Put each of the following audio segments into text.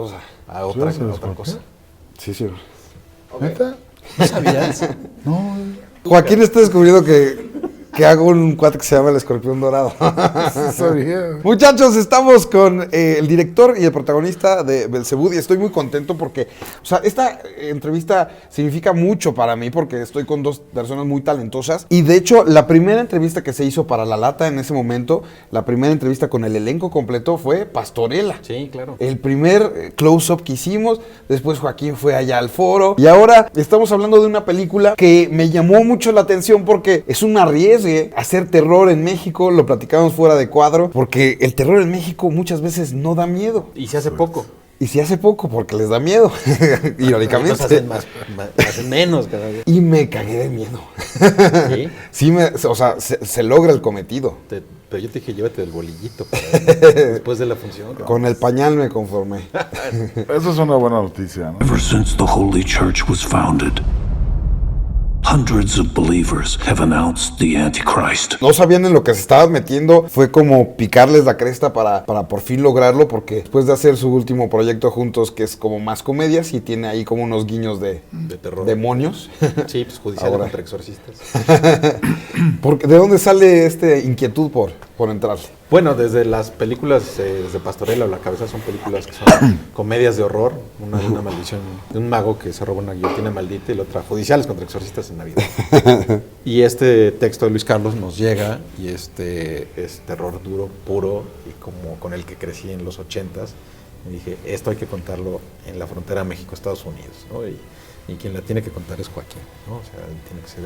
cosa. A otra cosa. Sí, sí. ¿Neta? ¿No sabías? No. Joaquín está descubriendo que hago un cuate que se llama el escorpión dorado. Sí sabía. Muchachos, estamos con el director y el protagonista de Belzebú y estoy muy contento porque, o sea, esta entrevista significa mucho para mí porque estoy con dos personas muy talentosas y de hecho la primera entrevista que se hizo para La Lata en ese momento, la primera entrevista con el elenco completo fue Pastorela. Sí, claro. El primer close-up que hicimos, después Joaquín fue allá al foro y ahora estamos hablando de una película que me llamó mucho la atención porque es un arriesgue hacer terror en México, lo platicamos fuera de cuadro, porque el terror en México muchas veces no da miedo. Y se hace poco. Y se hace poco porque les da miedo, irónicamente. Nos hacen hacen menos cada vez. Y me cagué de miedo. ¿Sí? Sí, o sea, se logra el cometido. Pero yo te dije, llévate el bolillito después de la función. Con el pañal me conformé. Eso es una buena noticia, ¿no? Ever since the Holy Church was founded, hundreds of believers have announced the Antichrist. No sabían en lo que se estaban metiendo, fue como picarles la cresta para por fin lograrlo, porque después de hacer su último proyecto juntos, que es como más comedias y tiene ahí como unos guiños de terror. Demonios. Sí, pues judicial Ahora. contra exorcistas. ¿De dónde sale esta inquietud por entrarle? Bueno, desde las películas de Pastorela o La Cabeza son películas que son comedias de horror, una de una maldición de un mago que se roba una guillotina maldita y la otra judiciales contra exorcistas en Navidad. Y este texto de Luis Carlos nos llega y es terror duro, puro y como con el que crecí en los 80s. Y dije, esto hay que contarlo en la frontera México-Estados Unidos, ¿no? Y quien la tiene que contar es Joaquín, ¿no? O sea, tiene que ser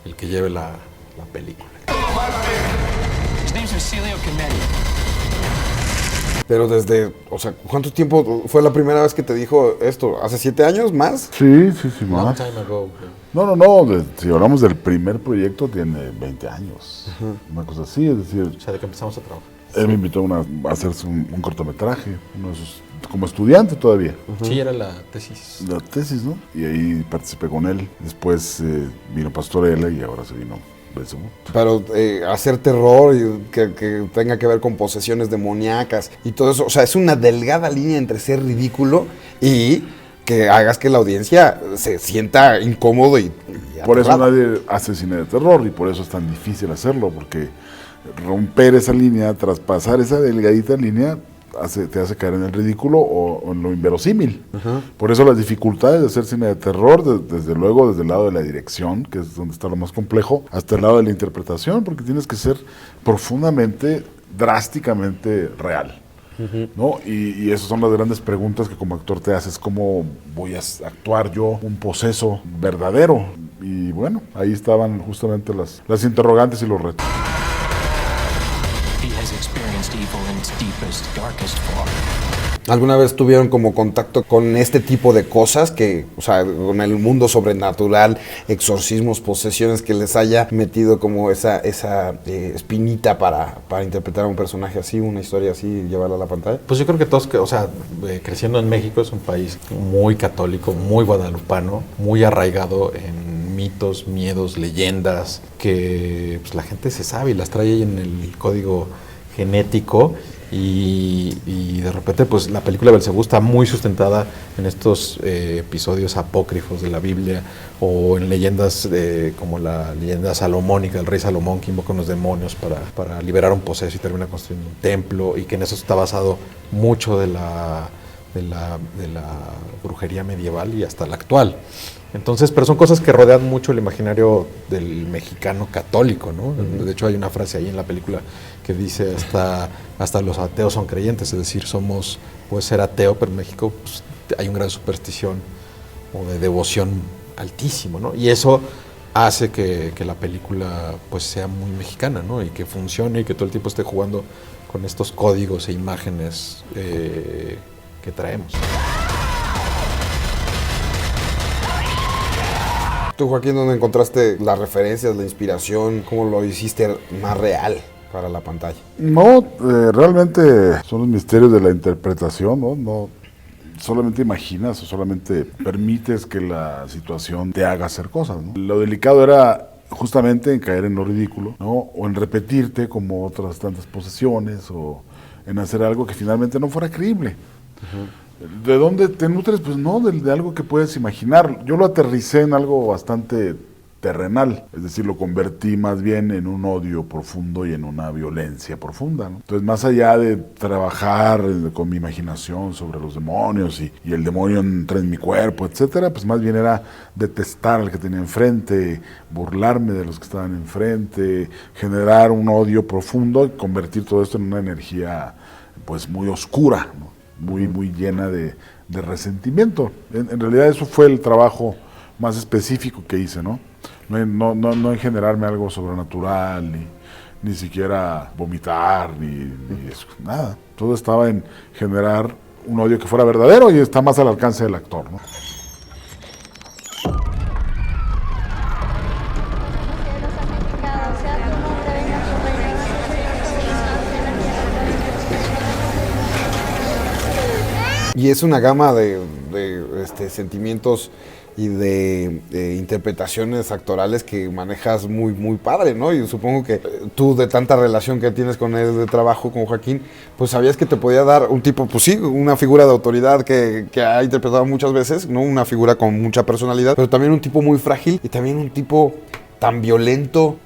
el que lleve la película. Pero o sea, ¿cuánto tiempo fue la primera vez que te dijo esto? ¿Hace 7 años más? Sí, Long más. time ago. No. Si hablamos del primer proyecto, tiene 20 años. Una cosa así, es decir, O sea, de que empezamos a trabajar. él me invitó a hacerse un cortometraje, como estudiante todavía. Sí, era la tesis. La tesis, ¿no? Y ahí participé con él. Después vino Pastorela y ahora se vino Belzebú. Pero hacer terror y que tenga que ver con posesiones demoníacas y todo eso, o sea, es una delgada línea entre ser ridículo y que hagas que la audiencia se sienta incómodo y Por eso aterrado. nadie hace cine de terror y por eso es tan difícil hacerlo, porque romper esa línea, traspasar esa delgadita línea, te hace caer en el ridículo o en lo inverosímil. Por eso las dificultades de hacer cine de terror, desde luego desde el lado de la dirección, que es donde está lo más complejo, hasta el lado de la interpretación, porque tienes que ser profundamente, drásticamente real. ¿No? Y esas son las grandes preguntas que como actor te haces: ¿cómo voy a actuar yo un poseso verdadero? Y bueno, ahí estaban justamente las interrogantes y los retos. He has experienced evil in its deepest, darkest form. ¿Alguna vez tuvieron como contacto con este tipo de cosas que, o sea, con el mundo sobrenatural, exorcismos, posesiones, que les haya metido como esa espinita para interpretar a un personaje así, una historia así y llevarla a la pantalla? Pues yo creo que todos, creciendo en México, es un país muy católico, muy guadalupano, muy arraigado en mitos, miedos, leyendas, que pues, la gente se sabe y las trae ahí en el código genético. Y de repente pues la película Belzebú está muy sustentada en estos episodios apócrifos de la Biblia o en leyendas como la leyenda salomónica, el rey Salomón que invoca unos demonios para liberar un poseso y termina construyendo un templo, y que en eso está basado mucho de la brujería medieval y hasta la actual. Entonces, pero son cosas que rodean mucho el imaginario del mexicano católico, ¿no? De hecho, hay una frase ahí en la película que dice hasta los ateos son creyentes, es decir, puedes ser ateo, pero en México pues, hay un grado de superstición o de devoción altísimo, ¿no? Y eso hace que la película pues sea muy mexicana, ¿no? Y que funcione y que todo el tiempo esté jugando con estos códigos e imágenes que traemos. Tú, Joaquín, ¿dónde encontraste las referencias, la inspiración? ¿Cómo lo hiciste más real para la pantalla? No, realmente son los misterios de la interpretación, ¿no? No solamente imaginas o solamente permites que la situación te haga hacer cosas, ¿no? Lo delicado era justamente en caer en lo ridículo, ¿no? O en repetirte como otras tantas posesiones, o en hacer algo que finalmente no fuera creíble. ¿De dónde te nutres? Pues no, de algo que puedes imaginar. Yo lo aterricé en algo bastante terrenal, es decir, lo convertí más bien en un odio profundo y en una violencia profunda, ¿no? Entonces, más allá de trabajar con mi imaginación sobre los demonios y el demonio entra en mi cuerpo, etcétera, pues más bien era detestar al que tenía enfrente, burlarme de los que estaban enfrente, generar un odio profundo y convertir todo esto en una energía pues muy oscura, ¿no? Muy llena de resentimiento. En realidad eso fue el trabajo más específico que hice, ¿no? No en generarme algo sobrenatural, ni siquiera vomitar, ni eso, nada. Todo estaba en generar un odio que fuera verdadero y está más al alcance del actor, ¿no? Y es una gama de sentimientos y de interpretaciones actorales que manejas muy, muy padre, ¿no? Y supongo que tú, de tanta relación que tienes con él de trabajo, con Joaquín, pues sabías que te podía dar un tipo, pues sí, una figura de autoridad que ha interpretado muchas veces, ¿no? Una figura con mucha personalidad, pero también un tipo muy frágil y también un tipo tan violento,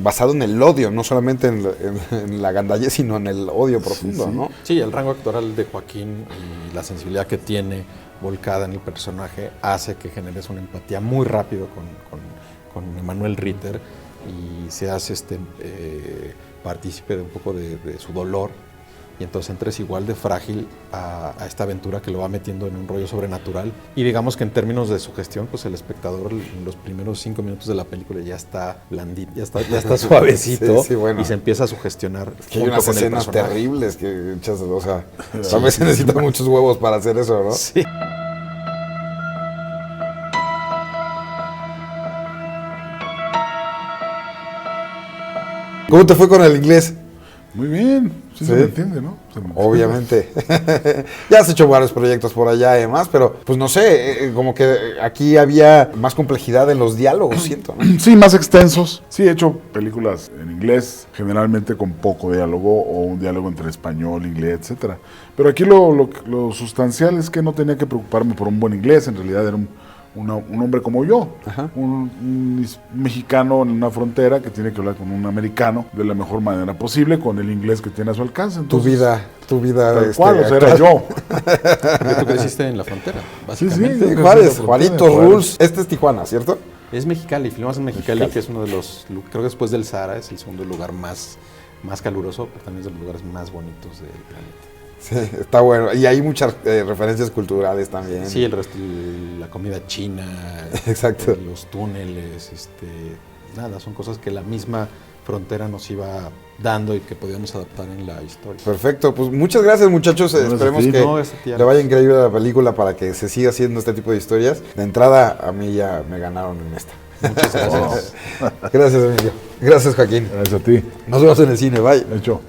basado en el odio, no solamente en la gandallez, sino en el odio profundo, ¿no? Sí, el rango actoral de Joaquín y la sensibilidad que tiene volcada en el personaje hace que generes una empatía muy rápido con Emanuel Ritter y seas partícipe de un poco de su dolor, y entonces entres igual de frágil a esta aventura que lo va metiendo en un rollo sobrenatural. Y digamos que en términos de sugestión, pues el espectador en los primeros 5 minutos de la película ya está blandito, ya está suavecito, sí, bueno. Y se empieza a sugestionar. Que hay unas escenas terribles que echas, o sea, a veces necesitan muchos huevos para hacer eso, ¿no? Sí. ¿Cómo te fue con el inglés? Muy bien, sí se me entiende, ¿no? Obviamente. Ya has hecho varios proyectos por allá además, pero pues no sé, como que aquí había más complejidad en los diálogos, siento, ¿no? Sí, más extensos. Sí, he hecho películas en inglés, generalmente con poco diálogo o un diálogo entre español, inglés, etcétera. Pero aquí lo sustancial es que no tenía que preocuparme por un buen inglés, en realidad era un hombre como yo, un mexicano en una frontera que tiene que hablar con un americano de la mejor manera posible, con el inglés que tiene a su alcance. Entonces, tu vida. Tal cual, o sea, era yo. Porque tú creciste en la frontera, básicamente. Sí, Juárez, Juaritos Rules. Este es Tijuana, ¿cierto? Es Mexicali, filmamos en Mexicali, que es uno de los, creo que después del Sahara es el segundo lugar más caluroso, pero también es de los lugares más bonitos del planeta. Sí, está bueno. Y hay muchas referencias culturales también. Sí, el resto, la comida china, exacto, los túneles, nada, son cosas que la misma frontera nos iba dando y que podíamos adaptar en la historia. Perfecto, pues muchas gracias, muchachos. Esperemos que le vaya increíble a la película para que se siga haciendo este tipo de historias. De entrada, a mí ya me ganaron en esta. Muchas gracias. Gracias, Emilio. Gracias, Joaquín. Gracias a ti. Nos vemos en el cine, bye. Hecho.